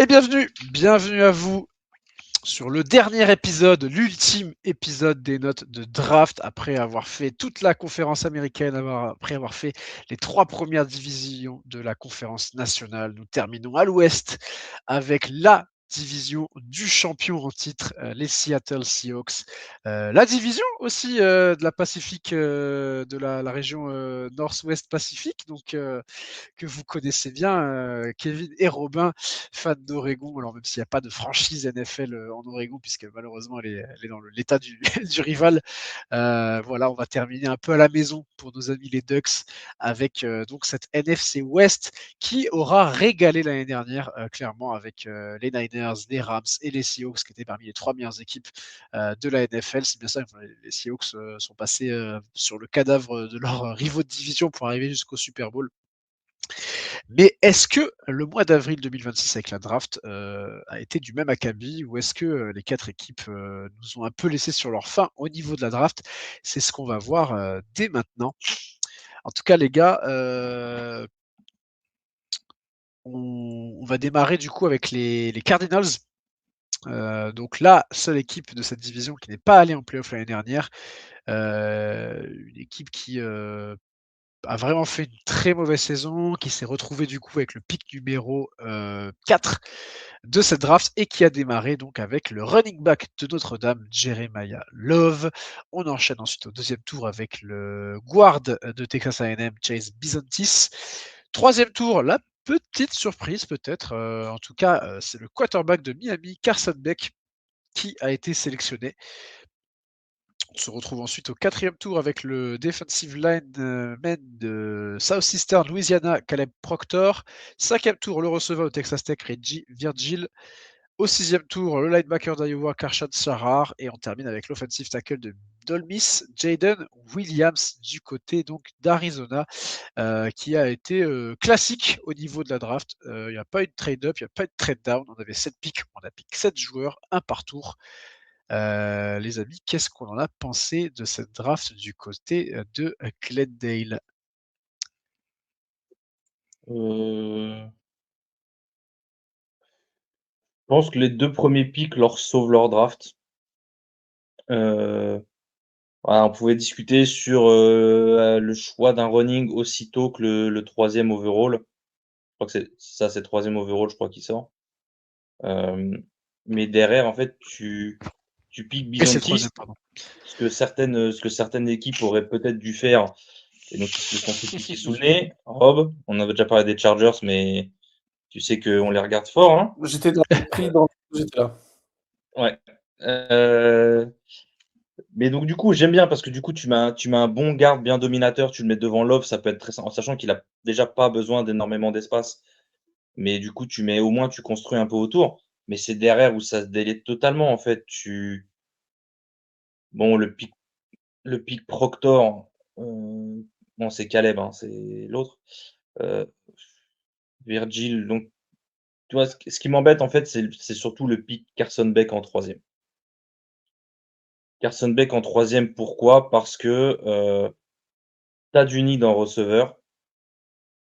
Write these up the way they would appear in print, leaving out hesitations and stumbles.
Et bienvenue à vous sur le dernier épisode, l'ultime épisode des notes de draft, après avoir fait toute la conférence américaine, après avoir fait les 3 premières divisions de la conférence nationale. Nous terminons à l'ouest avec la division du champion en titre, les Seattle Seahawks. La division aussi de la Pacifique, de la région Nord-Ouest Pacifique, donc que vous connaissez bien, Kevin et Robin, fans d'Oregon. Alors même s'il n'y a pas de franchise NFL en Oregon, puisque malheureusement elle est dans l'état du, du rival. Voilà, on va terminer un peu à la maison pour nos amis les Ducks avec donc cette NFC West qui aura régalé l'année dernière, clairement avec les Niners, les Rams et les Seahawks qui étaient parmi les 3 meilleures équipes de la NFL. C'est bien ça, les Seahawks sont passés sur le cadavre de leurs rivaux de division pour arriver jusqu'au Super Bowl. Mais est-ce que le mois d'avril 2026 avec la draft a été du même acabit, ou est-ce que les 4 équipes nous ont un peu laissé sur leur faim au niveau de la draft? C'est ce qu'on va voir dès maintenant. En tout cas, les gars, on va démarrer du coup avec les Cardinals. Donc la seule équipe de cette division qui n'est pas allée en playoff l'année dernière. Une équipe qui a vraiment fait une très mauvaise saison, qui s'est retrouvée du coup avec le pick numéro 4 de cette draft et qui a démarré donc avec le running back de Notre-Dame, Jeremiah Love. On enchaîne ensuite au deuxième tour avec le guard de Texas A&M, Chase Bizantis. Troisième tour, la petite surprise peut-être, en tout cas, c'est le quarterback de Miami, Carson Beck, qui a été sélectionné. On se retrouve ensuite au 4e tour avec le defensive lineman de Southeastern Louisiana, Caleb Proctor. 5e tour, le receveur de Texas Tech, Reggie Virgil. Au 6e tour, le linebacker d'Iowa, Karshan Shahar. Et on termine avec l'offensive tackle de Ole Miss, Jaden Williams, du côté donc d'Arizona, qui a été classique au niveau de la draft. Il n'y a pas eu de trade-up, il n'y a pas eu de trade-down. On avait 7 picks, on a pick 7 joueurs, un par tour. Les amis, qu'est-ce qu'on en a pensé de cette draft du côté de Glendale? Je pense que les 2 premiers picks leur sauvent leur draft. Voilà, on pouvait discuter sur, le choix d'un running aussitôt que le 3e overall. Je crois que c'est 3e overall, je crois, qui sort. Mais derrière, en fait, tu piques Et c'est le Bizantis, troisième, pardon. ce que certaines équipes auraient peut-être dû faire et donc ils se le sont fait piquer sous le nez. Rob, on avait déjà parlé des Chargers, mais tu sais qu'on les regarde fort, hein? J'étais dans le prix, j'étais là. Ouais. Mais donc du coup, j'aime bien parce que du coup, tu mets un bon garde bien dominateur, tu le mets devant Love, ça peut être très en sachant qu'il a déjà pas besoin d'énormément d'espace. Mais du coup, au moins tu construis un peu autour. Mais c'est derrière où ça se délite totalement en fait. Bon, le pic Proctor, bon c'est Caleb, hein, c'est l'autre. Heu, Virgil, donc tu vois, ce qui m'embête en fait, c'est surtout le pic Carson Beck en 3e. Carson Beck en 3e, pourquoi? Parce que, tu as du need en receveur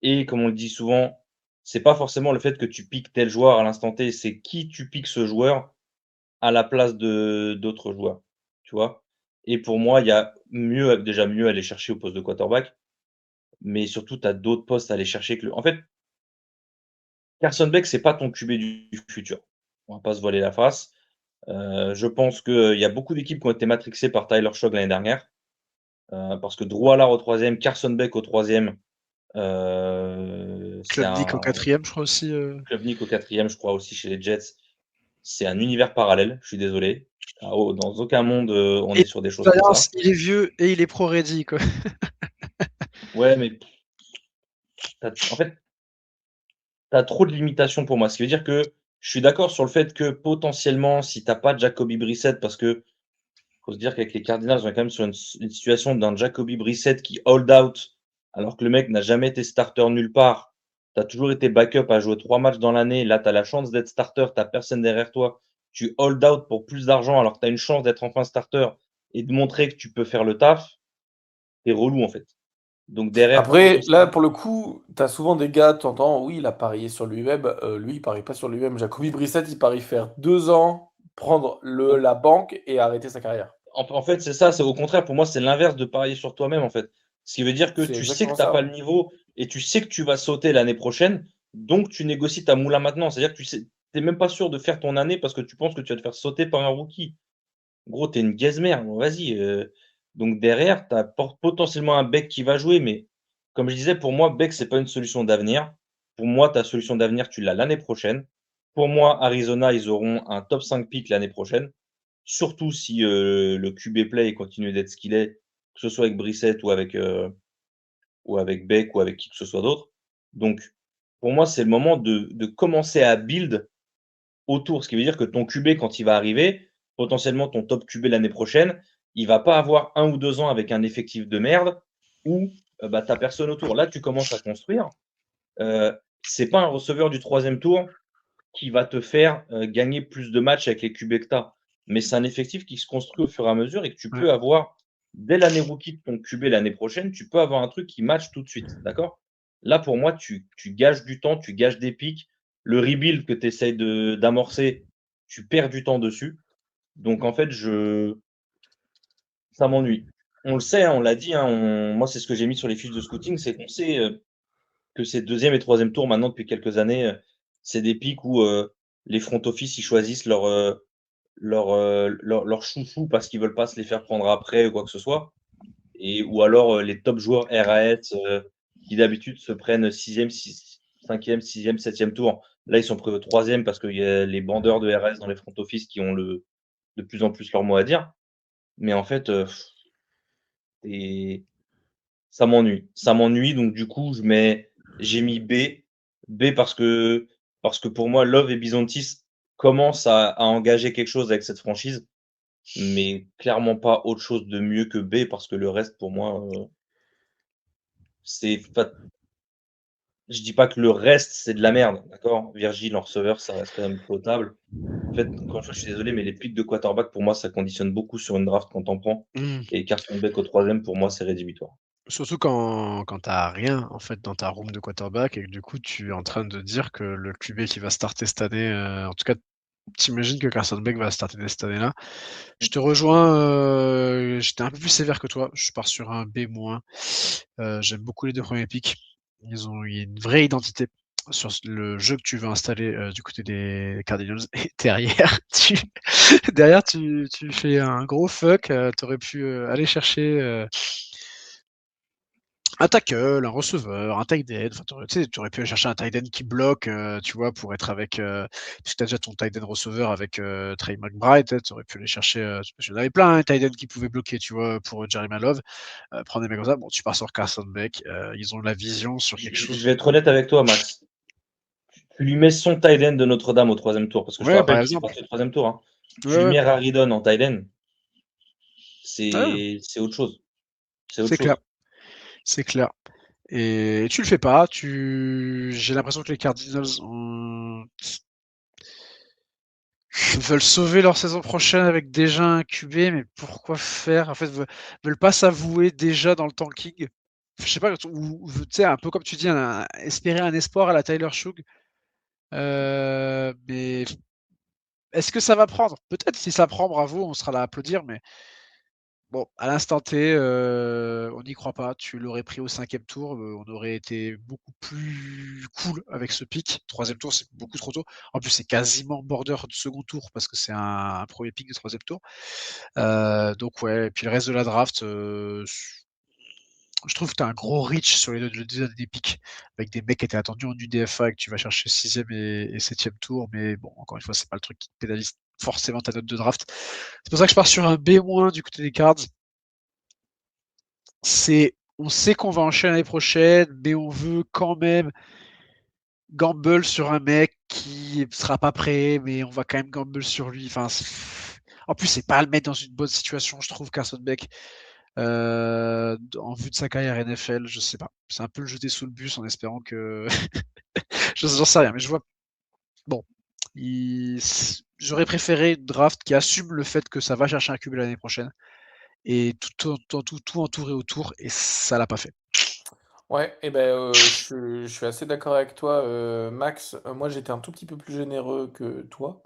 et comme on le dit souvent, c'est pas forcément le fait que tu piques tel joueur à l'instant T, c'est qui tu piques ce joueur à la place de d'autres joueurs, tu vois? Et pour moi, il y a déjà mieux à aller chercher au poste de quarterback, mais surtout tu as d'autres postes à aller chercher que le en fait, Carson Beck, c'est pas ton QB du futur. On va pas se voiler la face. Je pense qu'il y a beaucoup d'équipes qui ont été matrixées par Tyler Shough l'année dernière, parce que Drew Allar au 3e, Carson Beck au 3e, c'est Klubnik au un 4e, je crois aussi. Klubnik au 4e, je crois aussi chez les Jets. C'est un univers parallèle, je suis désolé. Dans aucun monde, on Et est sur des choses comme l'expérience, ça. il est vieux et il est pro-ready, quoi. Ouais, mais en fait, tu as trop de limitations pour moi. Ce qui veut dire que je suis d'accord sur le fait que potentiellement, si tu as pas Jacoby Brissett, parce que faut se dire qu'avec les Cardinals, on est quand même sur une situation d'un Jacoby Brissett qui hold out, alors que le mec n'a jamais été starter nulle part. Tu as toujours été backup à jouer 3 matchs dans l'année. Là, tu as la chance d'être starter, tu as personne derrière toi. Tu hold out pour plus d'argent alors que tu as une chance d'être enfin starter et de montrer que tu peux faire le taf. C'est relou, en fait. Donc derrière, Après, là, potentiellement, pour le coup, t'as souvent des gars, t'entends, oui, il a parié sur lui-même. Lui, il parie pas sur lui-même. Jacoby Brissett, il parie faire 2 ans, prendre la banque et arrêter sa carrière. en fait, c'est ça, c'est au contraire, pour moi, c'est l'inverse de parier sur toi-même, en fait. Ce qui veut dire que C'est tu sais que exactement tu as pas ça. le niveau et tu sais que tu vas sauter l'année prochaine, donc tu négocies ta moula maintenant. C'est-à-dire que tu sais tu même pas sûr de faire ton année parce que tu penses que tu vas te faire sauter par un rookie. Gros, tu es une gazmère, bon vas-y, donc derrière, tu as potentiellement un Beck qui va jouer, mais comme je disais, pour moi, Beck, c'est pas une solution d'avenir. Pour moi, ta solution d'avenir, tu l'as l'année prochaine. Pour moi, Arizona, ils auront un top 5 pick l'année prochaine, surtout si, le QB play continue d'être ce qu'il est, que ce soit avec Brissett ou avec Beck ou avec qui que ce soit d'autre. Donc pour moi, c'est le moment de commencer à build autour. Ce qui veut dire que ton QB, quand il va arriver, potentiellement ton top QB l'année prochaine, il va pas avoir 1 ou 2 ans avec un effectif de merde où, bah, tu as personne autour. Là, tu commences à construire. C'est pas un receveur du 3e tour qui va te faire, gagner plus de matchs avec les QB que tu as. Mais c'est un effectif qui se construit au fur et à mesure et que tu Ouais. peux avoir dès l'année rookie de ton QB l'année prochaine, tu peux avoir un truc qui match tout de suite, d'accord? Là, pour moi, tu gages du temps, tu gages des pics. Le rebuild que tu essayes d'amorcer, tu perds du temps dessus. Donc en fait, ça m'ennuie. On le sait, hein, on l'a dit, hein, moi, c'est ce que j'ai mis sur les fiches de scouting, c'est qu'on sait, que ces 2e et 3e tours maintenant depuis quelques années, c'est des pics où, les front office, ils choisissent leur chouchou parce qu'ils veulent pas se les faire prendre après ou quoi que ce soit et ou alors, les top joueurs RAS, qui d'habitude se prennent 6e, 5e, 6e, 7e tour. Là, ils sont pris au 3e parce qu'il y a les bandeurs de RAS dans les front office qui ont de plus en plus leur mot à dire. Mais en fait, et ça m'ennuie. Ça m'ennuie, donc du coup, j'ai mis B. B parce que pour moi, Love et Bisontis commencent à engager quelque chose avec cette franchise, mais clairement pas autre chose de mieux que B parce que le reste pour moi, c'est pas je dis pas que le reste, c'est de la merde, d'accord? Virgile en receveur, ça reste quand même potable. En fait, encore une fois, je suis désolé, mais les pics de quarterback, pour moi, ça conditionne beaucoup sur une draft quand tu en prends Mmh. et Carson Beck au 3e, pour moi, c'est rédhibitoire. Surtout quand tu as rien, en fait, dans ta room de quarterback et que du coup, tu es en train de dire que le QB qui va starter cette année, en tout cas, tu imagines que Carson Beck va starter dès cette année-là. Je te rejoins, j'étais un peu plus sévère que toi, je pars sur un B-. J'aime beaucoup les 2 premiers picks. Il y a une vraie identité sur le jeu que tu veux installer, du côté des Cardinals et derrière tu fais un gros fuck, tu aurais pu, aller chercher, un tackle, un receveur, un tight end, enfin, tu aurais pu aller chercher un tight end qui bloque, tu vois, pour être avec, puisque tu as déjà ton tight end receveur avec, Trey McBride, tu aurais pu aller chercher, parce qu'il y en avait plein, hein, tight end qui pouvaient bloquer, tu vois, pour, Jerry Love. Prendre des mecs comme ça, bon, tu pars sur Carson Beck, ils ont la vision sur quelque Je chose. vais être honnête avec toi, Max. Tu lui mets son tight end de Notre-Dame au 3e tour, parce que je te Ouais, par rappelle qu'il est exemple. parti au 3e tour, hein. Ouais, Tu lui ouais. mets Raridon en tight end, Ouais, c'est autre chose. C'est autre c'est clair, chose. c'est clair et tu le fais pas, j'ai l'impression que les Cardinals veulent sauver leur saison prochaine avec déjà un QB, mais pourquoi faire? En fait, veulent pas s'avouer déjà dans le tanking. Je sais pas, ou tu sais, un peu comme tu dis, espérer un espoir à la Tyler Shough, mais est-ce que ça va prendre? Peut-être, si ça prend, bravo, on sera là à applaudir, mais bon, à l'instant T, on n'y croit pas. Tu l'aurais pris au 5e tour, on aurait été beaucoup plus cool avec ce pick. 3e tour, c'est beaucoup trop tôt. En plus, c'est quasiment border du second tour parce que c'est un 1er pick de 3e tour. Donc ouais, et puis le reste de la draft, je trouve que tu as un gros reach sur les 2 derniers picks, avec des mecs qui étaient attendus en UDFA et que tu vas chercher 6e et 7e tour. Mais bon, encore une fois, c'est pas le truc qui te pénalise forcément ta note de draft. C'est pour ça que je pars sur un B- du côté des Cards. On sait qu'on va enchaîner l'année prochaine, mais on veut quand même gamble sur un mec qui sera pas prêt, mais on va quand même gamble sur lui. Enfin, en plus, c'est pas à le mettre dans une bonne situation, je trouve, Carson Beck. En vue de sa carrière NFL, je sais pas. C'est un peu le jeter sous le bus en espérant que. J'en sais rien, mais je vois. Bon. J'aurais préféré une draft qui assume le fait que ça va chercher un QB l'année prochaine et tout entouré autour, et ça l'a pas fait. Ouais, et ben, je suis assez d'accord avec toi, Max. Moi, j'étais un tout petit peu plus généreux que toi.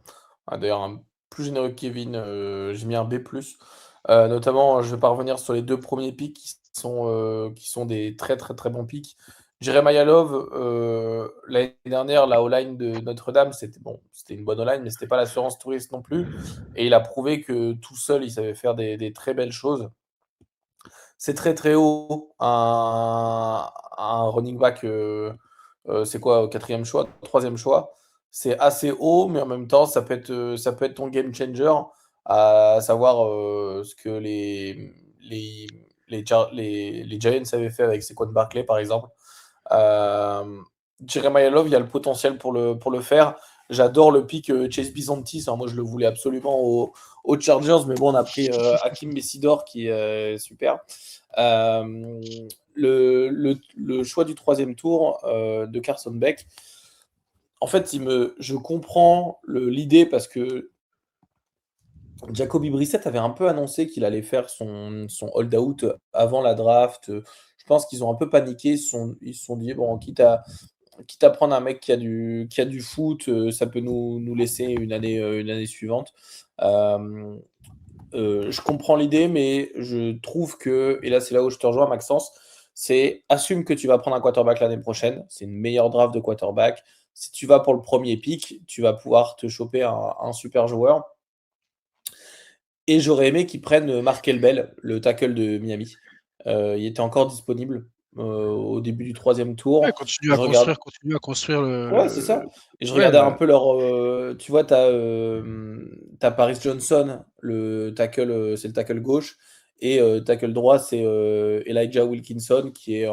Ah, d'ailleurs, plus généreux que Kevin, j'ai mis un B+. Notamment, je vais pas revenir sur les 2 premiers picks qui sont des très, très, très bons picks. Jeremiah Love, l'année dernière, la O-line de Notre-Dame, c'était une bonne O-line, mais c'était pas l'assurance touriste non plus, et il a prouvé que tout seul, il savait faire des très belles choses. C'est très très haut, un running back, c'est quoi, quatrième choix, troisième choix. C'est assez haut, mais en même temps, ça peut être ton game changer, à savoir ce que les Giants avaient fait avec Saquon Barkley, par exemple. Euh, Jeremiah Love, il y a le potentiel pour le faire. J'adore le pick Chase Bizantis. Moi, je le voulais absolument aux Chargers, mais bon, on a pris Hakim Messidor qui est super. Le choix du troisième tour de Carson Beck, en fait, je comprends l'idée parce que Jacoby Brissett avait un peu annoncé qu'il allait faire son hold-out avant la draft. Je pense qu'ils ont un peu paniqué. Ils se sont dit, bon, quitte à prendre un mec qui a du foot, ça peut nous laisser une année suivante. Euh, je comprends l'idée, mais je trouve que, et là c'est là où je te rejoins, Maxence, c'est assume que tu vas prendre un quarterback l'année prochaine. C'est une meilleure draft de quarterback. Si tu vas pour le premier pick, tu vas pouvoir te choper un super joueur. Et j'aurais aimé qu'ils prennent Markel Bell, le tackle de Miami. Il était encore disponible au début du troisième Ouais, tour. Je regarde. continue à construire Ouais, c'est ça. Et je ouais, regardais un peu leur. Tu vois, t'as Paris Johnson, c'est le tackle gauche, et tackle droit, c'est Elijah Wilkinson, qui est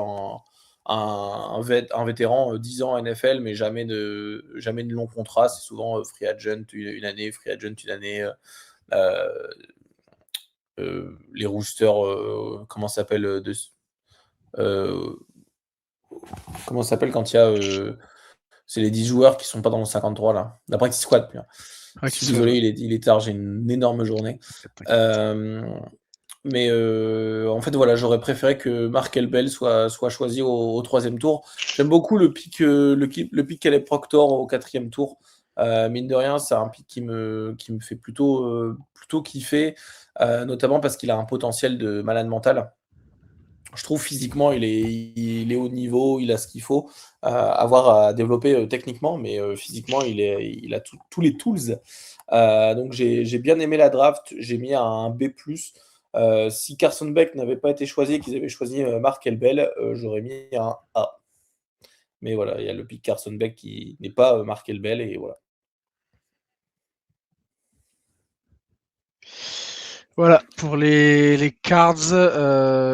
un vétéran, 10 ans NFL, mais jamais de long contrat. C'est souvent free agent une année, free agent une année. Euh, les roosters, comment ça s'appelle euh, comment ça s'appelle quand il y a. C'est les 10 joueurs qui sont pas dans le 53 là. La practice squad. Putain. Je suis Practice squad, désolé, ouais. il est tard, j'ai une énorme journée. T'inquiète. Euh, mais en fait, voilà, j'aurais préféré que Markel Bell soit choisi au troisième tour. J'aime beaucoup le pick Caleb Proctor au quatrième tour. Mine de rien, c'est un pick qui me fait plutôt kiffer, notamment parce qu'il a un potentiel de malade mental. Je trouve physiquement, il est haut niveau, il a ce qu'il faut, avoir à développer techniquement, mais physiquement, il a tous les tools. Donc j'ai bien aimé la draft, j'ai mis un B+. Si Carson Beck n'avait pas été choisi et qu'ils avaient choisi Mark Elbel, j'aurais mis un A. Mais voilà, il y a le pick Carson Beck qui n'est pas Mark Elbel, et voilà. Voilà, pour les Cards,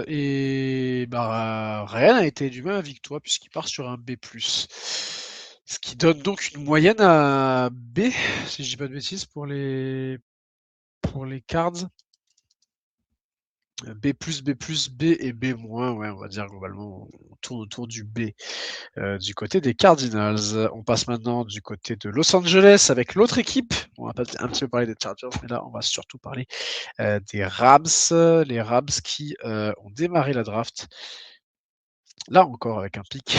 et bah, rien n'a été d'humain avec toi puisqu'il part sur un B+. Ce qui donne donc une moyenne à B, si je dis pas de bêtises, pour les Cards. B+, B+, B et B-, ouais, on va dire globalement, on tourne autour du B. Du côté des Cardinals. On passe maintenant du côté de Los Angeles avec l'autre équipe. On va un petit peu parler des Chargers, mais là, on va surtout parler des Rams. Les Rams qui ont démarré la draft. Là encore, avec un pic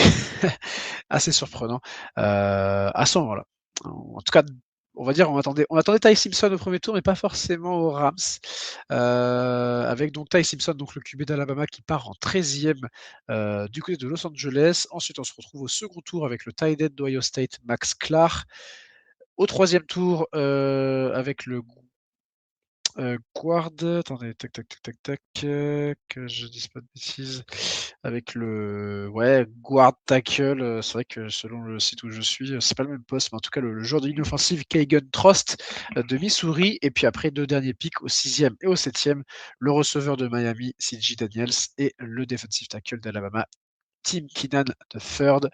assez surprenant à ce moment-là. En tout cas, on va dire, on attendait Ty Simpson au premier tour, mais pas forcément aux Rams. Avec donc Ty Simpson, donc le QB d'Alabama, qui part en 13e du côté de Los Angeles. Ensuite, on se retrouve au second tour avec le tight end d'Ohio State, Max Clark. Au troisième tour, avec le guard, attendez, tac, tac, tac, tac, tac, que je dise pas de bêtises, avec le, ouais, guard tackle, c'est vrai que selon le site où je suis, c'est pas le même poste, mais en tout cas, le joueur de ligne offensive, Kagan Trost, de Missouri, et puis après, 2 derniers picks, au 6e et au 7e, le receveur de Miami, C.J. Daniels, et le defensive tackle d'Alabama, Tim Keenan de Third.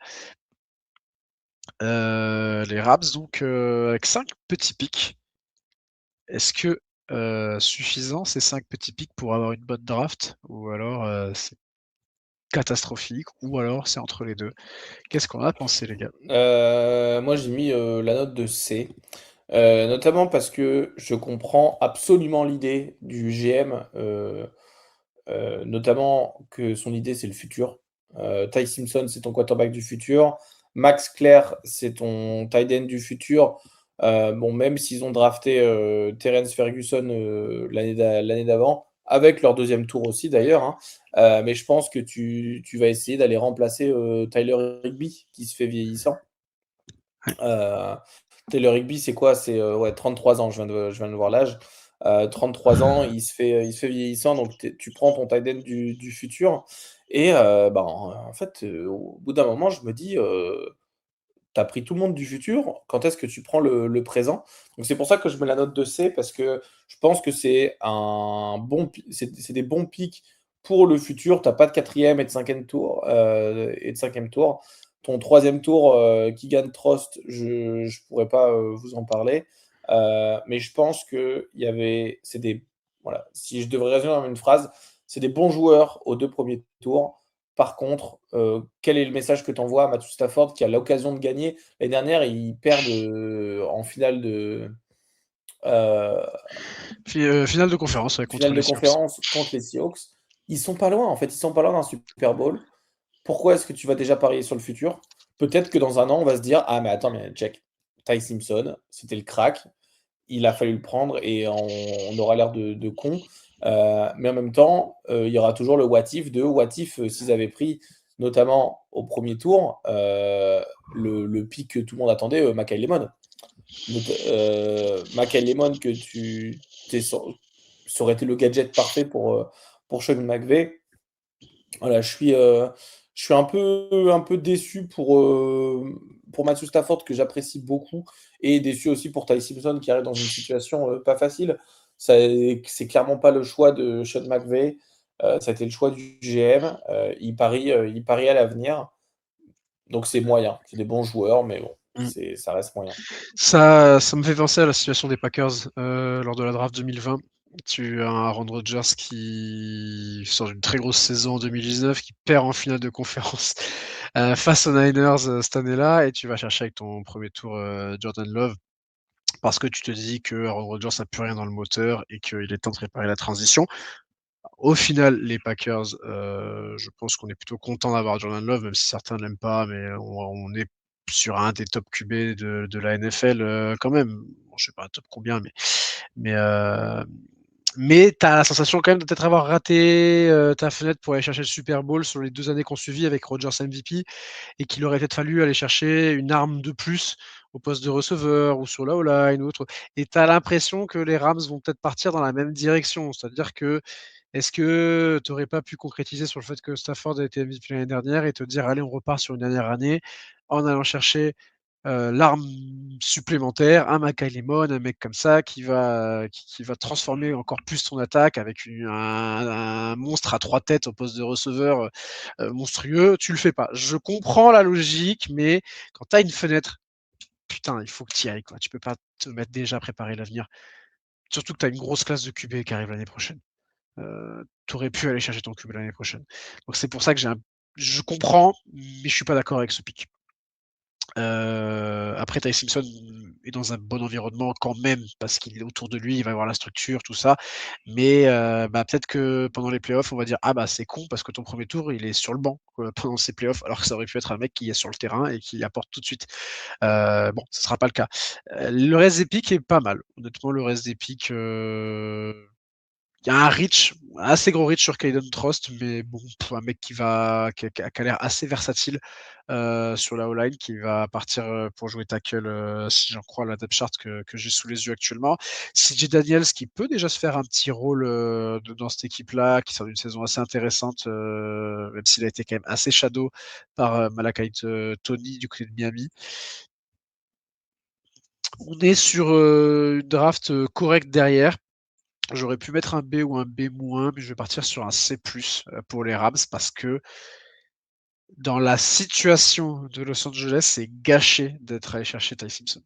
Les Rams, donc, avec 5 petits picks. Est-ce que suffisant ces 5 petits picks pour avoir une bonne draft, ou alors c'est catastrophique, ou alors c'est entre les deux? Qu'est-ce qu'on a pensé, les gars? Moi, j'ai mis la note de C. Notamment parce que je comprends absolument l'idée du GM, notamment que son idée, c'est le futur. Ty Simpson, c'est ton quarterback du futur. Max Clair, c'est ton tight end du futur. Bon, même s'ils ont drafté Terence Ferguson l'année d'avant, avec leur deuxième tour aussi d'ailleurs, hein. Mais je pense que tu vas essayer d'aller remplacer Tyler Higbee, qui se fait vieillissant. Taylor Higbee, c'est quoi? C'est 33 ans, je viens de voir l'âge. 33 ans, il se fait vieillissant, donc tu prends ton tight end du futur. Et en fait, au bout d'un moment, je me dis, tu as pris tout le monde du futur, quand est-ce que tu prends le présent? Donc c'est pour ça que je mets la note de C, parce que je pense que c'est c'est des bons pics pour le futur. Tu n'as pas de quatrième et de cinquième tour. Ton troisième tour, Keegan Trost, je ne pourrais pas vous en parler. Mais je pense que voilà, si je devrais résumer en une phrase, c'est des bons joueurs aux 2 premiers tours. Par contre, quel est le message que tu envoies à Matthew Stafford, qui a l'occasion de gagner? L'année dernière, ils perdent en finale de Finale de conférence contre finale de les Seahawks. conférence contre les Seahawks. Ils sont pas loin, en fait. Ils sont pas loin d'un Super Bowl. Pourquoi est-ce que tu vas déjà parier sur le futur? Peut-être que dans un an, on va se dire: «Ah mais attends, mais check, Ty Simpson, c'était le crack, il a fallu le prendre et on aura l'air de con». Mais en même temps, il y aura toujours le what if, s'ils avaient pris, notamment au premier tour, le pick que tout le monde attendait, Michael Lemon. Michael Lemon, ça aurait été le gadget parfait pour Sean McVay. Voilà, je suis un peu déçu pour Matthew Stafford, que j'apprécie beaucoup, et déçu aussi pour Ty Simpson, qui arrive dans une situation pas facile. C'est clairement pas le choix de Sean McVay. Ça a été le choix du GM. Il parie à l'avenir. Donc c'est moyen. C'est des bons joueurs, mais bon, ça reste moyen. Ça me fait penser à la situation des Packers lors de la draft 2020. Tu as un Aaron Rodgers qui sort d'une très grosse saison en 2019, qui perd en finale de conférence face aux Niners cette année-là, et tu vas chercher avec ton premier tour Jordan Love, parce que tu te dis que Aaron Rodgers n'a plus rien dans le moteur et qu'il est temps de préparer la transition. Au final, les Packers, je pense qu'on est plutôt content d'avoir Jordan Love, même si certains ne l'aiment pas, mais on est sur un des top QB de la NFL quand même. Bon, je sais pas top combien, mais tu as la sensation quand même de peut-être avoir raté ta fenêtre pour aller chercher le Super Bowl sur les 2 années qu'on suivit avec Rodgers MVP, et qu'il aurait peut-être fallu aller chercher une arme de plus au poste de receveur ou sur la O-line ou autre. Et tu as l'impression que les Rams vont peut-être partir dans la même direction. C'est-à-dire que est-ce que tu n'aurais pas pu concrétiser sur le fait que Stafford a été MVP l'année dernière et te dire: «Allez, on repart sur une dernière année», en allant chercher l'arme supplémentaire, un Mackay Lemon, un mec comme ça qui va transformer encore plus ton attaque avec un monstre à 3 têtes au poste de receveur monstrueux. Tu le fais pas. Je comprends la logique, mais quand tu as une fenêtre, putain, il faut que tu y ailles, quoi. Tu peux pas te mettre déjà à préparer l'avenir. Surtout que tu as une grosse classe de QB qui arrive l'année prochaine. Tu aurais pu aller chercher ton QB l'année prochaine. Donc c'est pour ça que je comprends, mais je suis pas d'accord avec ce pick. Après, Ty Simpson est dans un bon environnement quand même, parce qu'il est autour de lui, il va avoir la structure, tout ça. Mais peut-être que pendant les playoffs, on va dire: «Ah c'est con parce que ton premier tour, il est sur le banc, pendant ces playoffs», alors que ça aurait pu être un mec qui est sur le terrain et qui apporte tout de suite. Bon, ce sera pas le cas. Le reste des picks est pas mal. Honnêtement, le reste des picks, il y a un reach, assez gros reach sur Caden Trost, mais bon, un mec qui a l'air assez versatile sur la O-line, qui va partir pour jouer tackle, si j'en crois la depth chart que j'ai sous les yeux actuellement. CJ Daniels, qui peut déjà se faire un petit rôle dans cette équipe-là, qui sort d'une saison assez intéressante, même s'il a été quand même assez shadow par Malakai Tony du côté de Miami. On est sur une draft correcte derrière. J'aurais pu mettre un B ou un B-, mais je vais partir sur un C+, pour les Rams, parce que dans la situation de Los Angeles, c'est gâché d'être allé chercher Ty Simpson.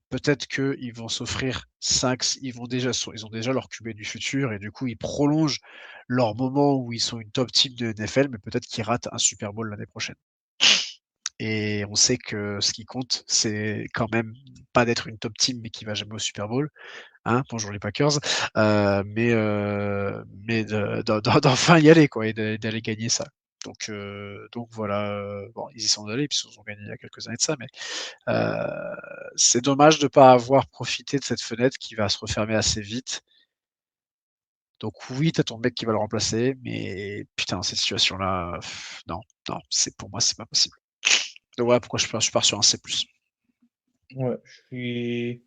Peut-être qu'ils vont s'offrir 5, ils ont déjà leur QB du futur, et du coup, ils prolongent leur moment où ils sont une top team de NFL, mais peut-être qu'ils ratent un Super Bowl l'année prochaine. Et on sait que ce qui compte, c'est quand même pas d'être une top team, mais qui va jamais au Super Bowl. Hein, bonjour les Packers, mais d'enfin y aller, quoi, et d'aller gagner ça. Donc voilà, bon, ils y sont allés, puis ils ont gagné il y a quelques années de ça, mais c'est dommage de ne pas avoir profité de cette fenêtre qui va se refermer assez vite. Donc oui, tu as ton mec qui va le remplacer, mais putain, cette situation-là, non, pour moi, c'est pas possible. Donc voilà pourquoi je pars sur un C+. Ouais, je suis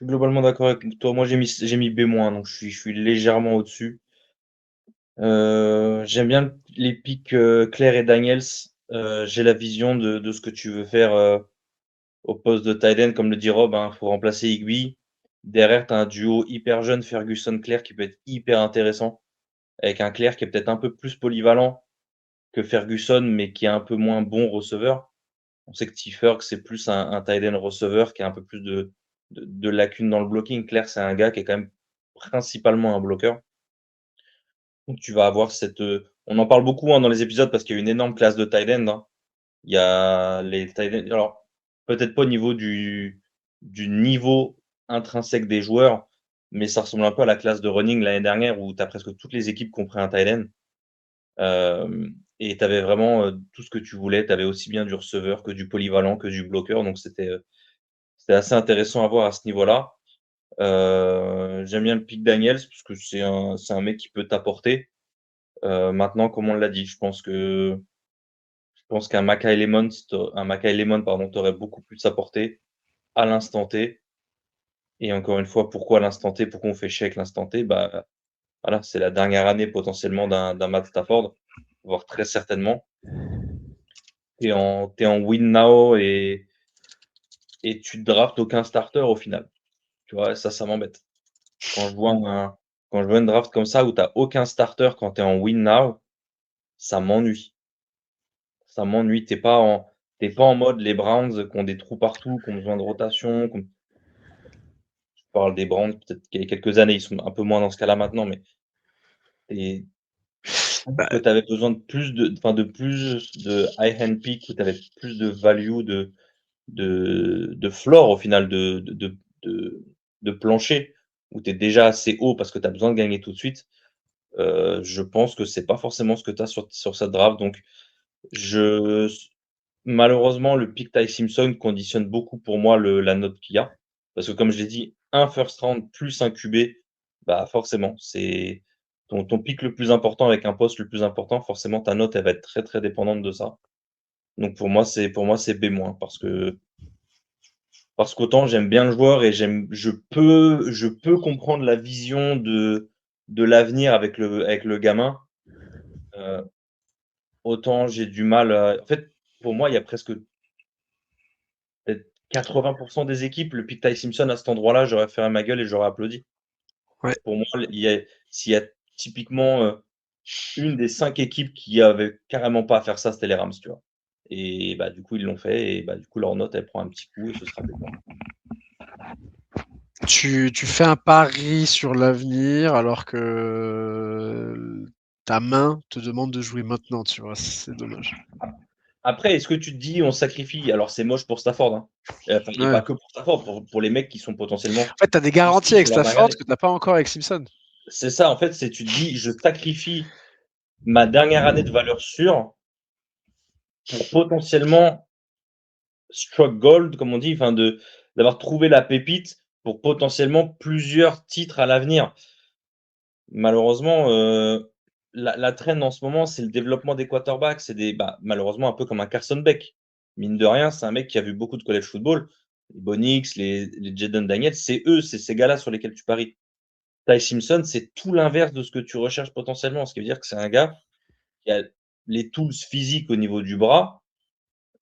globalement d'accord avec toi. Moi, j'ai mis B-, donc je suis légèrement au-dessus. J'aime bien les pics, Claire et Daniels. J'ai la vision de ce que tu veux faire, au poste de tight end, comme le dit Rob, hein, faut remplacer Higbee. Derrière, tu as un duo hyper jeune, Ferguson-Claire, qui peut être hyper intéressant, avec un Claire qui est peut-être un peu plus polyvalent que Ferguson, mais qui est un peu moins bon receveur. On sait que T. Ferg, c'est plus un tight end receveur qui a un peu plus de lacunes dans le blocking. Claire, c'est un gars qui est quand même principalement un bloqueur. Donc tu vas avoir cette, on en parle beaucoup, hein, dans les épisodes parce qu'il y a une énorme classe de tight end, hein. Il y a les tight end, alors peut-être pas au niveau du niveau intrinsèque des joueurs, mais ça ressemble un peu à la classe de running l'année dernière où tu as presque toutes les équipes qui ont pris un tight end. Et tu avais vraiment, tout ce que tu voulais. Tu avais aussi bien du receveur que du polyvalent, que du bloqueur, donc c'était assez intéressant à voir à ce niveau-là. J'aime bien le pick Daniels parce que c'est un mec qui peut t'apporter. Maintenant, comme on l'a dit, je pense qu'un Mackay Lemon, pardon, t'aurait beaucoup plus apporté à l'instant T. Et encore une fois, pourquoi à l'instant T? Pourquoi on fait chier avec l'instant T? Bah, voilà, c'est la dernière année potentiellement d'un Matt Stafford, voire très certainement. T'es en win now et tu draftes aucun starter au final. Tu vois, ça m'embête. Quand je vois une draft comme ça où t'as aucun starter quand t'es en win now, ça m'ennuie. Ça m'ennuie. T'es pas en mode les Browns qui ont des trous partout, qui ont besoin de rotation. Je parle des Browns, peut-être qu'il y a quelques années, ils sont un peu moins dans ce cas-là maintenant, mais je trouve Bah, que tu avais besoin de plus de high hand pick, où tu avais plus de value, de floor au final, de plancher, où tu es déjà assez haut parce que tu as besoin de gagner tout de suite. Je pense que c'est pas forcément ce que tu as sur cette draft. Donc, je malheureusement, le pick Ty Simpson conditionne beaucoup pour moi la note qu'il y a. Parce que comme je l'ai dit, un first round plus un QB, bah forcément, c'est ton pick le plus important avec un poste le plus important, forcément ta note elle va être très très dépendante de ça. Donc pour moi c'est B-, parce qu'autant j'aime bien le joueur et je peux comprendre la vision de l'avenir avec le gamin. Euh, Autant j'ai du mal en fait, pour moi, il y a presque peut-être 80% des équipes, le pick Ty Simpson à cet endroit-là, j'aurais fermé ma gueule et j'aurais applaudi. ouais. Pour moi, s'il y a typiquement, une des 5 équipes qui avait carrément pas à faire ça, c'était les Rams, tu vois? Et bah, du coup, ils l'ont fait et bah, du coup, leur note, elle prend un petit coup et ce sera B-. Tu fais un pari sur l'avenir alors que ta main te demande de jouer maintenant, tu vois? C'est dommage. Après, est-ce que tu te dis: «On sacrifie», alors c'est moche pour Stafford, hein, enfin et Ouais. pas que pour Stafford, pour les mecs qui sont potentiellement En fait, tu as des garanties ici avec sur leur dernière Stafford année. que tu n'as pas encore avec Simpson. C'est ça, en fait, c'est tu te dis: «Je sacrifie ma dernière année de valeur sûre pour potentiellement struck gold, comme on dit, enfin d'avoir trouvé la pépite pour potentiellement plusieurs titres à l'avenir. Malheureusement, la trend en ce moment, c'est le développement des quarterbacks. C'est malheureusement un peu comme un Carson Beck. Mine de rien, c'est un mec qui a vu beaucoup de college football. Les Bo Nix, les Jaden Daniels, c'est ces gars-là sur lesquels tu paries. Ty Simpson, c'est tout l'inverse de ce que tu recherches potentiellement. Ce qui veut dire que c'est un gars qui a les tools physiques au niveau du bras,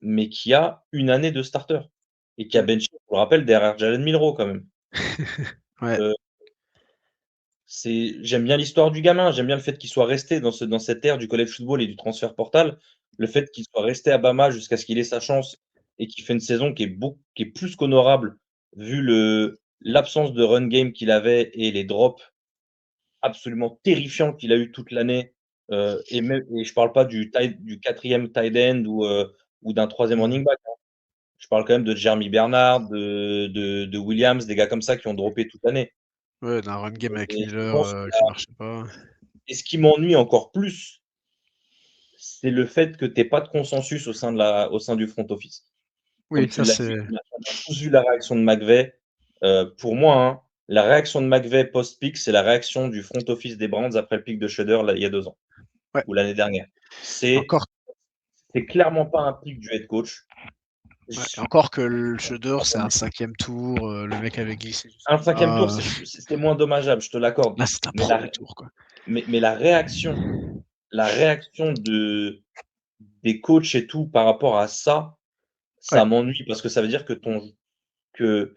mais qui a une année de starter et qui a Mmh. benché, je le rappelle, derrière Jalen Milroe quand même. Ouais. Heu, j'aime bien l'histoire du gamin, j'aime bien le fait qu'il soit resté dans cette ère du college football et du transfert portal. Le fait qu'il soit resté à Bama jusqu'à ce qu'il ait sa chance et qu'il fait une saison qui est plus qu'honorable vu l'absence de run game qu'il avait et les drops absolument terrifiants qu'il a eu toute l'année, et je parle pas du 4e tight end ou d'un 3e Mmh. running back. Je parle quand même de Jeremy Bernard, de Williams, des gars comme ça qui ont droppé toute l'année. Ouais, d'un run game avec Et je Miller, pense qui marchait pas. et ce qui m'ennuie encore plus, c'est le fait que tu aies pas de consensus au sein du front office. Comme Oui, tu ça l'as c'est dit, on a tous vu la réaction de McVay. Pour moi, hein, la réaction de McVay post-pick, c'est la réaction du front office des Browns après le pick de Shedder il y a 2 ans ouais, ou l'année dernière. C'est encore clairement pas un pick du head coach. ouais, Je encore que le Shedder, c'est un 5e tour, le mec avait glissé Un 5e tour, jusque-là, c'est moins dommageable, je te l'accorde. là, c'est un Mais 1er tour, quoi. la réaction des coachs et tout par rapport à ça, Ouais, ça m'ennuie parce que ça veut dire que tu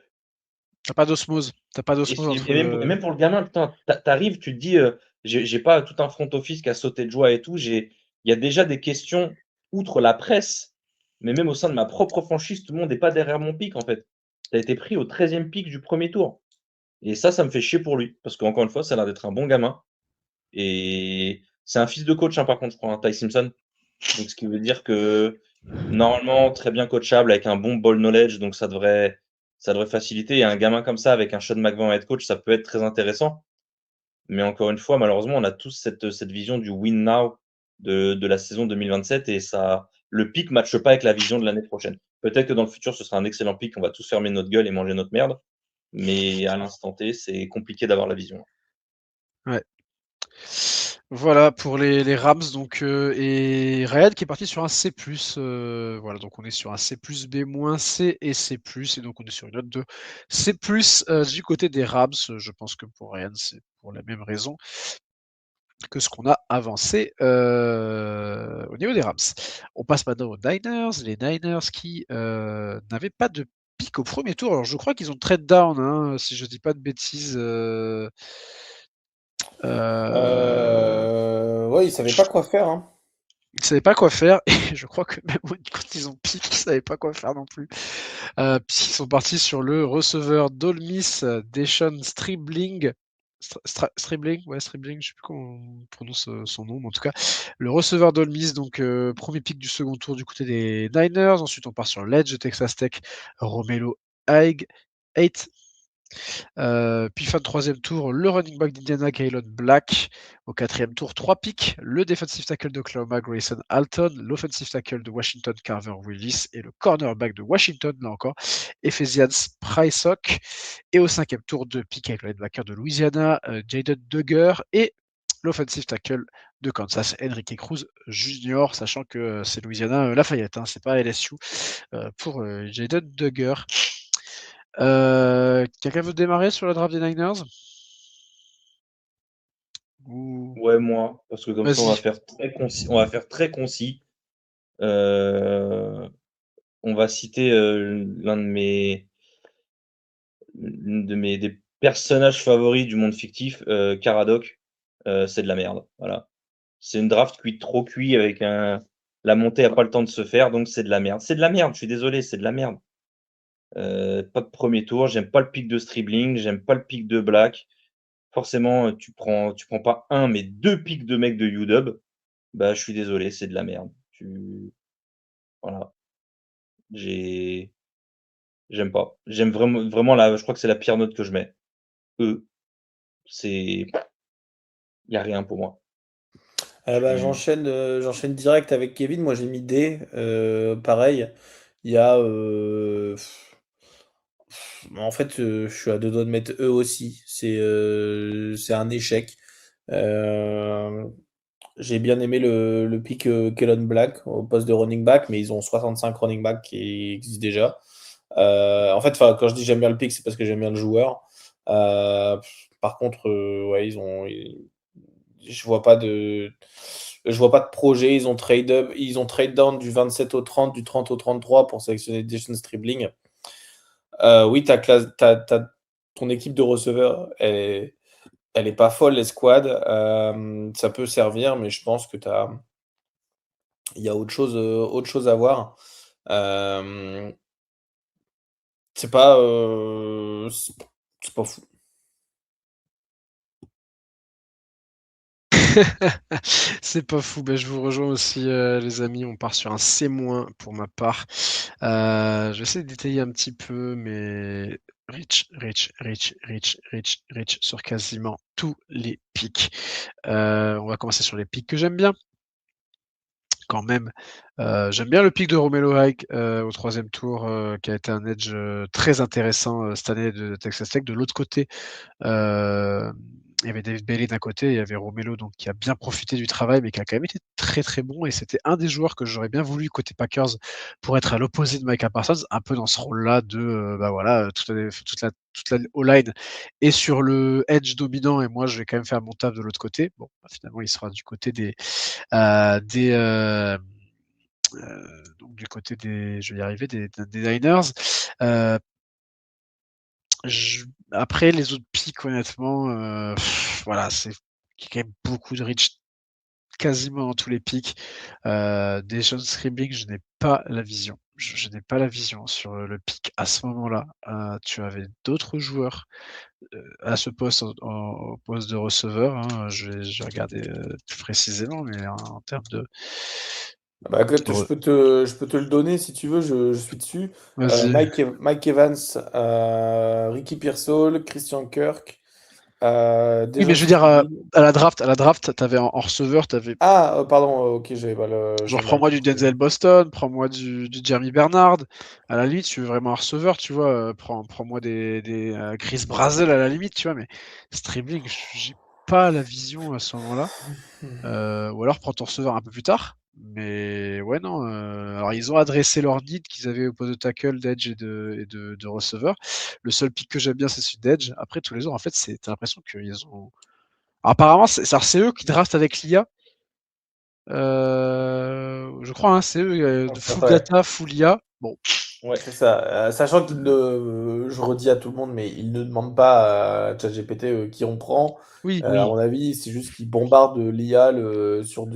pas d'osmose. Tu pas et d'osmose et entre même même pour le gamin, putain, tu arrives, tu te dis, j'ai pas tout un front office qui a sauté de joie et tout. Il y a déjà des questions outre la presse, mais même au sein de ma propre franchise, tout le monde est pas derrière mon pick, en fait. Tu as été pris au 13e pick du 1er tour et ça me fait chier pour lui parce qu'encore une fois, ça a l'air d'être un bon gamin et c'est un fils de coach, hein, par contre, je crois, hein, Ty Simpson. Donc ce qui veut dire que, normalement, très bien coachable avec un bon ball knowledge, donc ça devrait faciliter et un gamin comme ça avec un Sean McVay en head coach, ça peut être très intéressant. Mais encore une fois, malheureusement, on a tous cette vision du win now de la saison 2027 et ça le pic matche pas avec la vision de l'année prochaine. Peut-être que dans le futur, ce sera un excellent pic, on va tous fermer notre gueule et manger notre merde, mais à l'instant T, c'est compliqué d'avoir la vision. ouais. Voilà pour les Rams donc et Ryan qui est parti sur un C+, voilà donc on est sur un C+, B-, C et C+, et donc on est sur une note de C+, du côté des Rams. Je pense que pour Ryan, c'est pour la même raison que ce qu'on a avancé, au niveau des Rams. On passe maintenant aux Niners. Les Niners qui, n'avaient pas de pick au 1er tour. Alors je crois qu'ils ont trade down, hein, si je dis pas de bêtises, Ouais, ils savaient pas quoi faire, hein. ils savaient pas quoi faire et je crois que même quand ils ont pick, ils savaient pas quoi faire non plus. Puisqu'ils sont partis sur le receveur d'Ole Miss, Deshaun Stribling. Stribling, ouais, Stribling, je sais plus comment on prononce son nom, mais en tout cas, le receveur d'Ole Miss, donc premier pick du second tour du côté des Niners. Ensuite, on part sur l'Edge de Texas Tech, Romelo Haig, 8. Puis fin de 3e tour, le running back d'Indiana, Kaylon Black. Au 4e tour, 3 picks, le defensive tackle d'Oklahoma, Grayson Alton, l'offensive tackle de Washington, Carver Willis, et le cornerback de Washington, là encore, Ephesians Prysock. Et au 5e tour, 2 picks avec le linebacker de Louisiana, Jaden Duggar, et l'offensive tackle de Kansas, Enrique Cruz Jr., sachant que c'est Louisiana Lafayette, hein, c'est pas LSU pour Jaden Duggar. Quelqu'un veut démarrer sur la draft des Niners? Ou... Ouais, moi, parce que comme ça, on va Vas-y. faire très concis. On va faire très concis. On va citer l'une de mes des personnages favoris du monde fictif, Caradoc. C'est de la merde. Voilà. C'est une draft trop cuit avec la montée a pas le temps de se faire, donc c'est de la merde. C'est de la merde, je suis désolé, c'est de la merde. Pas de 1er tour, j'aime pas le pick de Stribling, j'aime pas le pick de Black. Forcément, tu prends pas un, mais 2 picks de mecs de UW. Bah, je suis désolé, c'est de la merde. Voilà, j'ai j'aime pas. J'aime vraiment je crois que c'est la pire note que je mets. E, c'est il y a rien pour moi. Bah, Tu j'enchaîne direct avec Kevin. Moi, j'ai mis D. Pareil, il y a, en fait, je suis à 2 doigts de mettre E aussi. C'est un échec. Heu, j'ai bien aimé le pick, Kellen Black au poste de running back, mais ils ont 65 running back qui existent déjà. En fait, enfin, quand je dis j'aime bien le pick, c'est parce que j'aime bien le joueur. Par contre, ouais, je vois pas de projet. Ils ont trade down du 27 au 30, du 30 au 33 pour sélectionner Jason Stribling. Oui, ton équipe de receveurs, elle est pas folle, l'escouade. Ça peut servir, mais je pense que il y a autre chose à voir. Euh, c'est pas fou. C'est pas fou. Ben, je vous rejoins aussi, les amis. On part sur un C- pour ma part. Je vais essayer de détailler un petit peu, mais rich sur quasiment tous les pics. On va commencer sur les pics que j'aime bien. quand même. J'aime bien le pick de Romelo Hayek au 3e tour, qui a été un edge très intéressant cette année de Texas Tech. De l'autre côté, il y avait David Bailey d'un côté, il y avait Romelo donc qui a bien profité du travail, mais qui a quand même été très très bon. Et c'était un des joueurs que j'aurais bien voulu côté Packers pour être à l'opposé de Micah Parsons, un peu dans ce rôle-là de bah voilà, toute la O-line est sur le edge dominant et moi je vais quand même faire mon taf de l'autre côté. Bon, bah, finalement il sera du côté donc du côté je vais y arriver, des Niners. Après les autres picks, honnêtement, voilà, il y a quand même beaucoup de reach quasiment dans tous les picks. Dejon Scribbling, je n'ai pas la vision. Je n'ai pas la vision sur le pick à ce moment-là. Tu avais d'autres joueurs à ce poste, au poste de receveur. Hein. Je vais regarder plus précisément, mais en termes de. Bah, écoute, je peux te le donner si tu veux, je suis dessus. Vas-y. Mike Evans, Ricky Pearsall, Christian Kirk, Oui, mais Dejon je veux dire, Scribbling. à la draft, tu avais en receveur, tu avais. Ah, pardon, ok, j'avais pas Genre, j'avais mal prends-moi du compris. Denzel Boston, prends-moi du Jeremy Bernard. À la limite, tu veux vraiment un receveur, tu vois, prends-moi des Chris Brazel à la limite, tu vois, mais Stribling, j'ai pas la vision à ce moment-là. Ou alors prends ton receveur un peu plus tard. Mais ouais, non. Alors, ils ont adressé leur need qu'ils avaient au poste de tackle, d'edge et de receveur. Le seul pick que j'aime bien, c'est celui d'edge. Après, tous les ans, en fait, t'as l'impression qu'ils ont. Alors, apparemment, c'est eux qui draftent avec l'IA. Je crois, hein, c'est eux, de full Ouais. data, full IA. Bon, Ouais. C'est ça. Sachant qu'il ne, je redis à tout le monde, mais il ne demande pas à ChatGPT qui on prend. oui, À mon avis, c'est juste qu'il bombarde l'IA sur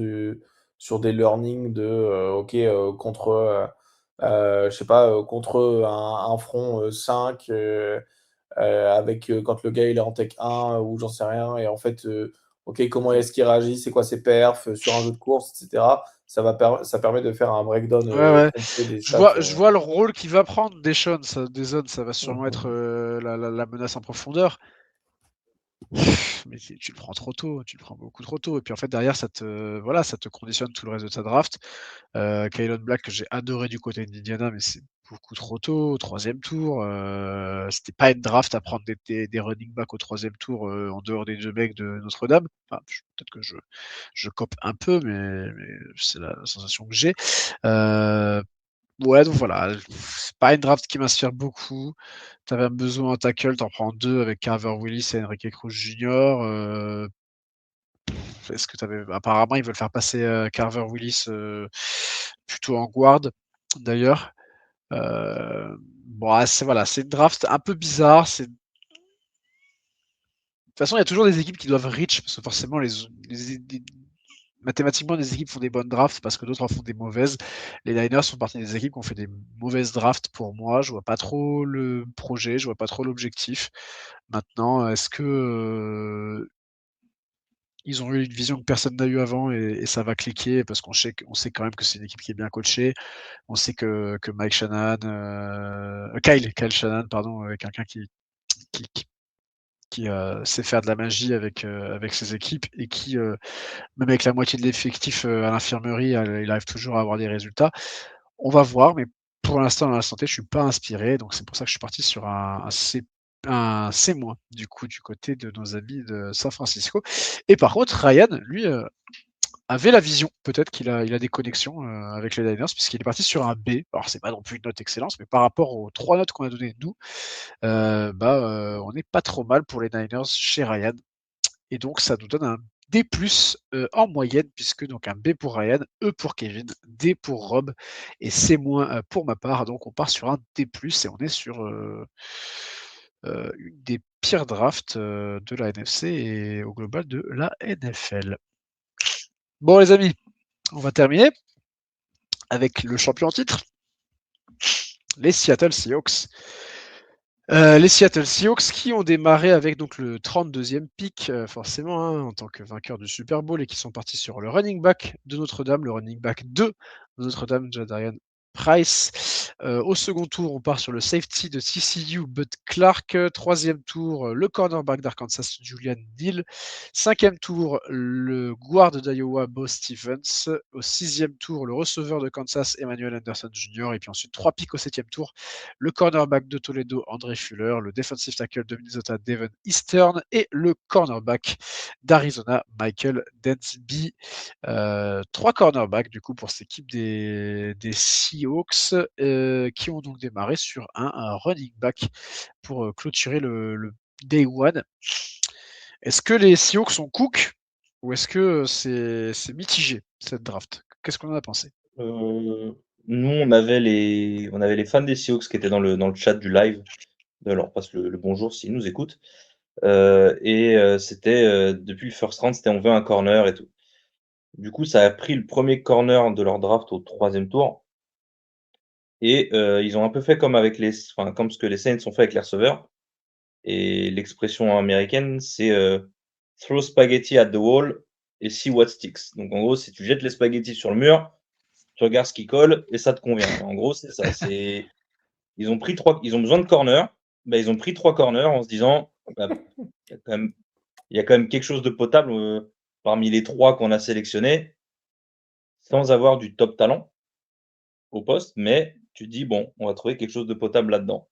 des learnings de OK contre je sais pas contre un front 5 avec quand le gars il est en tech 1 ou j'en sais rien et en fait OK comment est-ce qu'il réagit, c'est quoi ses perfs sur un jeu de course, etc. Ça permet de faire un breakdown ouais. complet des Je stats. vois le rôle qu'il va prendre des zones, ça va sûrement être Mhm. la menace en profondeur. Mais tu le prends trop tôt, tu le prends beaucoup trop tôt. Et puis en fait, derrière, ça te conditionne tout le reste de ta draft. Kylon Black, que j'ai adoré du côté d'Indiana, mais c'est beaucoup trop tôt, au 3e tour. C'était pas une draft à prendre des running backs au 3e tour en dehors des deux mecs de Notre-Dame. Enfin, peut-être que je cope un peu, mais c'est la sensation que j'ai. Ouais, donc voilà, c'est pas une draft qui m'inspire beaucoup. Tu avais besoin en tackle, t'en prends 2 avec Carver Willis et Enrique Cruz Jr. Est-ce que apparemment, ils veulent faire passer Carver Willis plutôt en guard, d'ailleurs. Bon, c'est une draft un peu bizarre. De toute façon, il y a toujours des équipes qui doivent reach, parce que forcément, mathématiquement, des équipes font des bonnes drafts parce que d'autres en font des mauvaises. Les Niners font partie des équipes qui ont fait des mauvaises drafts pour moi. Je vois pas trop le projet, je vois pas trop l'objectif. Maintenant, est-ce que ils ont eu une vision que personne n'a eu avant et ça va cliquer parce qu'on sait quand même que c'est une équipe qui est bien coachée. On sait que Mike Shanahan, Kyle Shanahan, pardon, est quelqu'un qui, qui, qui sait faire de la magie avec ses équipes et qui, même avec la moitié de l'effectif à l'infirmerie, il arrive toujours à avoir des résultats. On va voir, mais pour l'instant, dans la santé, je suis pas inspiré, donc c'est pour ça que je suis parti sur un C, du coup, du côté de nos amis de San Francisco. Et par contre, Ryan, lui, avait la vision. Peut-être il a des connexions avec les Niners, puisqu'il est parti sur un B. Alors, c'est pas non plus une note excellence, mais par rapport aux 3 notes qu'on a données nous, on n'est pas trop mal pour les Niners chez Ryan. Et donc, ça nous donne un D+, en moyenne, puisque donc un B pour Ryan, E pour Kevin, D pour Rob et C- pour ma part. Donc, on part sur un D+, et on est sur une des pires drafts de la NFC et au global de la NFL. Bon, les amis, on va terminer avec le champion en titre, les Seattle Seahawks. Les Seattle Seahawks qui ont démarré avec donc le 32e pick, forcément, hein, en tant que vainqueur du Super Bowl et qui sont partis sur le running back de Notre-Dame, le running back 2 de Notre-Dame, Jadarian Price. Au second tour, on part sur le safety de TCU, Bud Clark. Troisième tour, le cornerback d'Arkansas, Julian Neal. Cinquième tour, le guard d'Iowa, Bo Stevens. Au sixième tour, le receveur de Kansas, Emmanuel Anderson Jr. Et puis ensuite, 3 picks au septième tour, le cornerback de Toledo, André Fuller, le defensive tackle de Minnesota, Devon Eastern, et le cornerback d'Arizona, Michael Dansby. 3 cornerbacks du coup pour cette équipe des Seahawks qui ont donc démarré sur un running back pour clôturer le day one. Est-ce que les Seahawks sont cook ou est-ce que c'est mitigé cette draft? Qu'est-ce qu'on en a pensé? Nous, on avait les fans des Seahawks qui étaient dans le chat du live. On leur passe le bonjour s'ils nous écoutent. C'était depuis le first round, c'était on veut un corner et tout. Du coup, ça a pris le premier corner de leur draft au 3e tour. Et ils ont un peu fait comme comme ce que les Saints ont fait avec les receveurs. Et l'expression américaine, c'est throw spaghetti at the wall et see what sticks. Donc en gros, si tu jettes les spaghettis sur le mur, tu regardes ce qui colle et ça te convient. En gros, c'est ça. Ils ont besoin de corner. Bah, ils ont pris 3 corners en se disant, bah, il y a quand même quelque chose de potable parmi les 3 qu'on a sélectionnés, sans avoir du top talent au poste, mais tu te dis: «Bon, on va trouver quelque chose de potable là-dedans».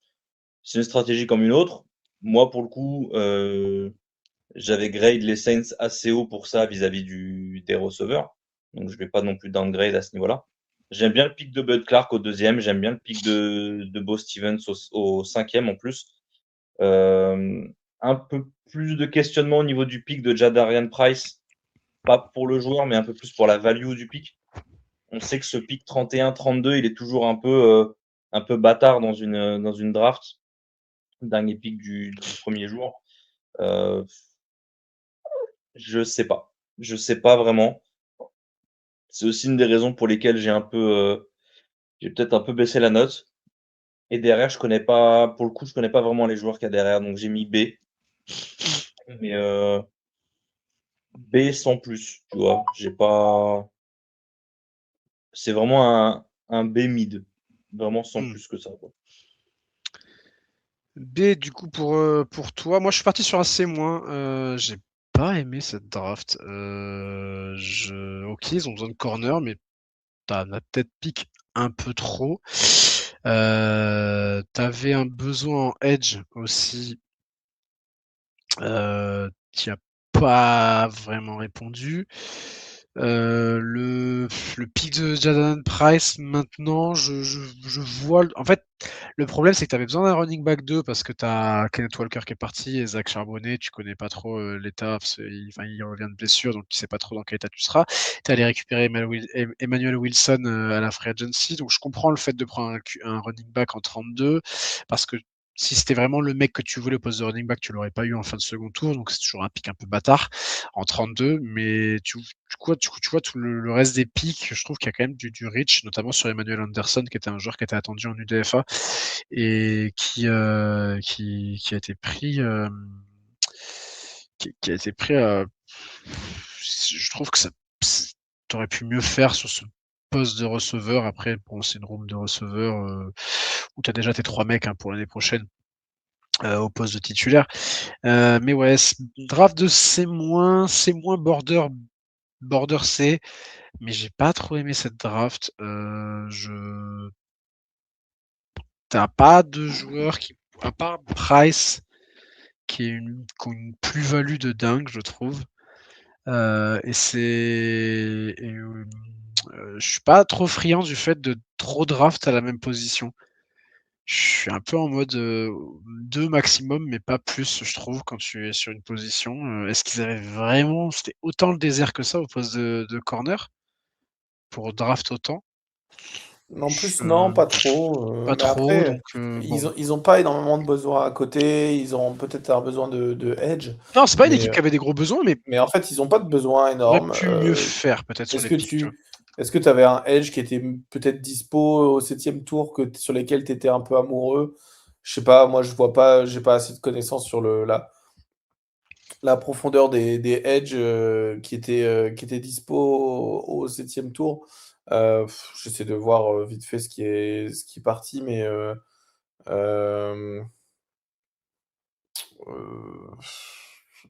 C'est une stratégie comme une autre. Moi, pour le coup, j'avais grade les Saints assez haut pour ça vis-à-vis des receveurs, donc je vais pas non plus downgrade à ce niveau-là. J'aime bien le pick de Bud Clark au 2e, j'aime bien le pick de Bo Stevens au 5e en plus. Un peu plus de questionnement au niveau du pick de Jadarian Price, pas pour le joueur, mais un peu plus pour la value du pick. On sait que ce pick 31-32, il est toujours un peu bâtard dans une draft. Dernier pick du premier jour. Je sais pas. Je sais pas vraiment. C'est aussi une des raisons pour lesquelles j'ai peut-être un peu baissé la note. Et derrière, pour le coup, je connais pas vraiment les joueurs qu'il y a derrière, donc j'ai mis B. Mais B sans plus, tu vois. C'est vraiment un B mid. Vraiment sans plus que ça, quoi. B du coup pour toi. Moi je suis parti sur un C-. J'ai pas aimé cette draft. Ok, ils ont besoin de corner, mais t'en as peut-être pick un peu trop. T'avais un besoin en edge aussi. Qui a pas vraiment répondu. Le pick de Jadon Price maintenant, je vois. En fait, le problème c'est que tu avais besoin d'un running back 2 parce que tu as Kenneth Walker qui est parti et Zach Charbonnet, tu connais pas trop l'état, il revient de blessure donc tu sais pas trop dans quel état tu seras. Tu es allé récupérer Emmanuel Wilson à la free agency, donc je comprends le fait de prendre un running back en 32 parce que si c'était vraiment le mec que tu voulais au poste de running back, tu l'aurais pas eu en fin de second tour, donc c'est toujours un pick un peu bâtard en 32. Mais tu vois tout le reste des picks, je trouve qu'il y a quand même du reach, notamment sur Emmanuel Anderson, qui était un joueur qui était attendu en UDFA et qui a été pris. Qui a été pris. Je trouve que t'aurais pu mieux faire sur ce poste de receveur. Après, bon, c'est une room de receveur où tu as déjà tes 3 mecs pour l'année prochaine au poste de titulaire. Mais ouais, draft de C-, border C, mais j'ai pas trop aimé cette draft. T'as pas de joueurs qui, à part Price, qui ont une plus-value de dingue, je trouve. Je suis pas trop friand du fait de trop draft à la même position. Je suis un peu en mode 2 maximum, mais pas plus, je trouve, quand tu es sur une position. Est-ce qu'ils avaient vraiment. C'était autant le désert que ça au poste de corner pour draft autant? En plus, non, pas trop. Pas Mais trop, après, donc bon. ils ont pas énormément de besoins à côté. Ils ont peut-être un besoin de edge. Non, c'est pas une Mais, équipe qui avait des gros besoins, mais mais en fait, ils n'ont pas de besoin on aurait énorme. pu mieux faire peut-être sur Est-ce les que picks, tu vois? tu avais un edge qui était peut-être dispo au 7e tour sur lesquels tu étais un peu amoureux? Je sais pas, moi je vois pas, j'ai pas assez de connaissances sur la profondeur des edges qui étaient dispo au 7e tour. J'essaie de voir vite fait ce qui est parti, mais euh, euh,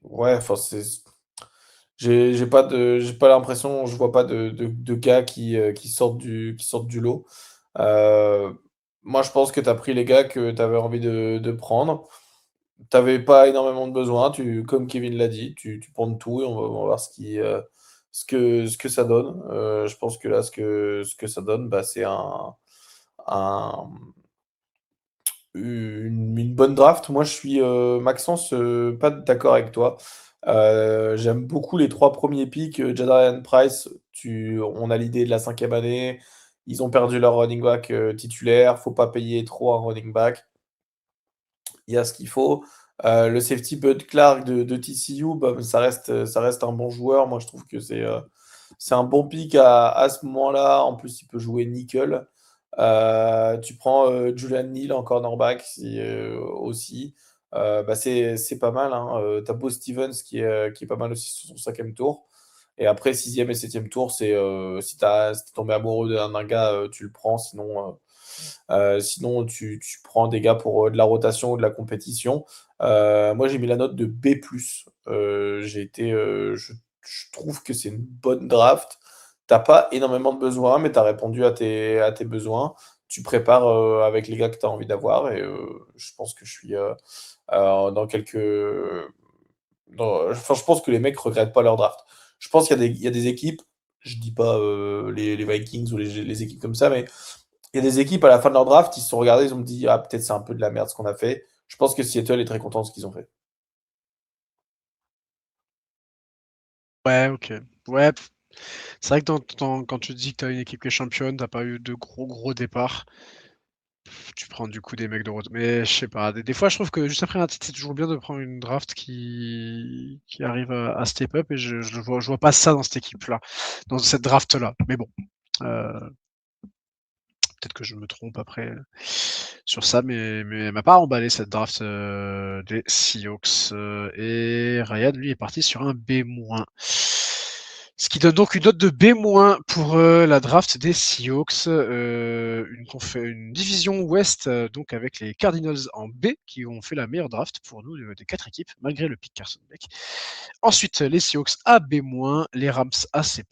ouais, enfin, j'ai pas l'impression, je vois pas de gars qui sortent du lot. Euh, Moi, je pense que tu as pris les gars que tu avais envie de prendre. T'avais pas énormément de besoins, comme Kevin l'a dit, tu prends de tout et on va voir ce que ça donne. Je pense que là, ce que ça donne, bah, c'est un- une bonne draft. Moi, je suis, Maxence, pas d'accord avec toi. J'aime beaucoup les trois premiers picks. Jadarian Price, on a l'idée de la cinquième année. Ils ont perdu leur running back titulaire. Faut pas payer trop un running back. Il y a ce qu'il faut. Le safety Bud Clark de TCU, bah, ça reste un bon joueur. Moi, je trouve que c'est un bon pick à ce moment-là. En plus, il peut jouer nickel. Tu prends Julian Neal en cornerback aussi. Bah, c'est pas mal. Hein. T'as Bo Stevens qui est pas mal aussi sur son cinquième tour. Et après, sixième et septième tour, si t'es tombé amoureux d'un gars, tu le prends. Sinon, tu prends des gars pour de la rotation ou de la compétition. Moi, j'ai mis la note de B+. Je trouve que c'est une bonne draft. T'as pas énormément de besoins, mais tu as répondu à tes besoins. Tu prépares avec les gars que tu as envie d'avoir. Et je pense que je suis dans quelques. Enfin, je pense que les mecs regrettent pas leur draft. Je pense qu'il y a des équipes, je dis pas les Vikings ou les équipes comme ça, mais il y a des équipes à la fin de leur draft, ils se sont regardés, ils ont dit ah peut-être c'est un peu de la merde ce qu'on a fait. Je pense que Seattle est très content de ce qu'ils ont fait. Ouais, OK. Ouais, c'est vrai que quand tu dis que tu as une équipe qui est championne, tu pas eu de gros départs. Tu prends du coup des mecs de retour. Mais je sais pas, des fois je trouve que juste après un titre, c'est toujours bien de prendre une draft qui arrive à step up et je vois pas ça dans cette équipe-là, dans cette draft-là. Mais bon, peut-être que je me trompe après sur ça, mais elle m'a pas emballé cette draft des Seahawks. Et Ryan, lui, est parti sur un B-. Ce qui donne donc une note de B- pour la draft des Seahawks, une division ouest donc avec les Cardinals en B qui ont fait la meilleure draft pour nous des quatre équipes malgré le pick Carson Beck. Ensuite les Seahawks à B-, les Rams à C+,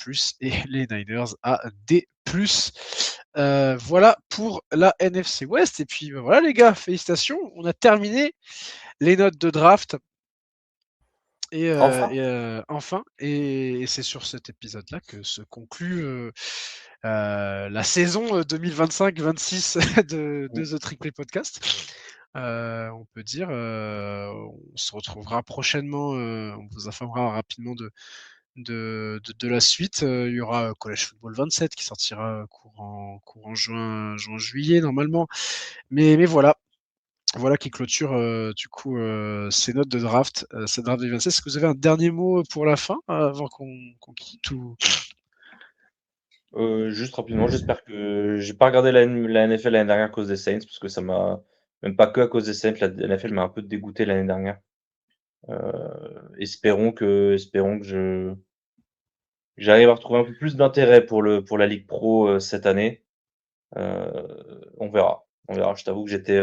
et les Niners à D+. Voilà pour la NFC West. Et puis voilà les gars, félicitations, on a terminé les notes de draft. Enfin, Enfin, et c'est sur cet épisode-là que se conclut la saison 2025-26 de The Trick Podcast. On peut dire, on se retrouvera prochainement, on vous informera rapidement de la suite. Il y aura College Football 27 qui sortira courant juin-juillet normalement. Mais voilà qui clôture du coup ces notes de draft, cette draft 2026. Est-ce que vous avez un dernier mot pour la fin avant qu'on quitte ou... Juste rapidement, j'espère que j'ai pas regardé la NFL l'année dernière à cause des Saints, parce que ça m'a même pas que à cause des Saints, la NFL m'a un peu dégoûté l'année dernière. Espérons que j'arrive à retrouver un peu plus d'intérêt pour la Ligue Pro cette année. On verra. On verra. Je t'avoue que j'étais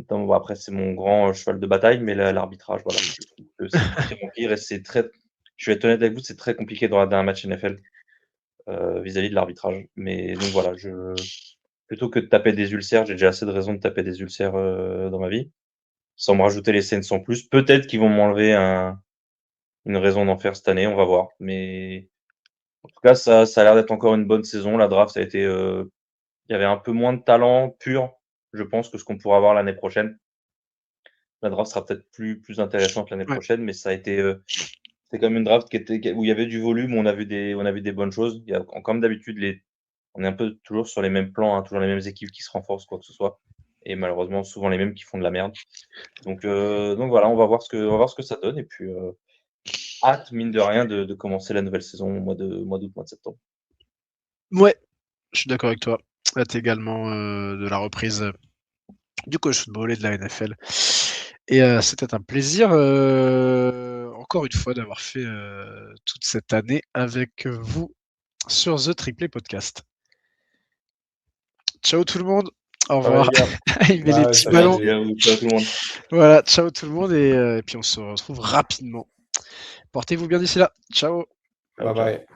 bon, après, c'est mon grand cheval de bataille, mais l'arbitrage, voilà, je trouve que c'est de pire en pire et c'est très. Je vais être honnête avec vous, c'est très compliqué de regarder un match NFL vis-à-vis de l'arbitrage. Mais donc voilà, plutôt que de taper des ulcères, j'ai déjà assez de raisons de taper des ulcères dans ma vie, sans me rajouter les Saints en plus. Peut-être qu'ils vont m'enlever une raison d'en faire cette année, on va voir. Mais en tout cas, ça a l'air d'être encore une bonne saison. La draft, ça a été, il y avait un peu moins de talent pur, je pense, que ce qu'on pourra avoir l'année prochaine. La draft sera peut-être plus intéressante l'année Ouais. prochaine, mais ça a été, c'était quand même une draft où il y avait du volume, on a vu des bonnes choses. Il y a, comme d'habitude, on est un peu toujours sur les mêmes plans, hein, toujours les mêmes équipes qui se renforcent, quoi que ce soit. Et malheureusement, souvent les mêmes qui font de la merde. Donc voilà, on va voir ce que ça donne. Et puis, hâte, mine de rien, de commencer la nouvelle saison au mois d'août, mois de septembre. Ouais, je suis d'accord avec toi. Hâte également de la reprise du college football et de la NFL. Et c'était un plaisir, encore une fois, d'avoir fait toute cette année avec vous. sur The Triplé Podcast. Ciao tout le monde. Au Ouais, revoir. les gars. Il met les Bye, petits salut. ballons. Ciao tout le monde. Voilà, ciao tout le monde et puis on se retrouve rapidement. Portez-vous bien d'ici là. Ciao. Bye bye.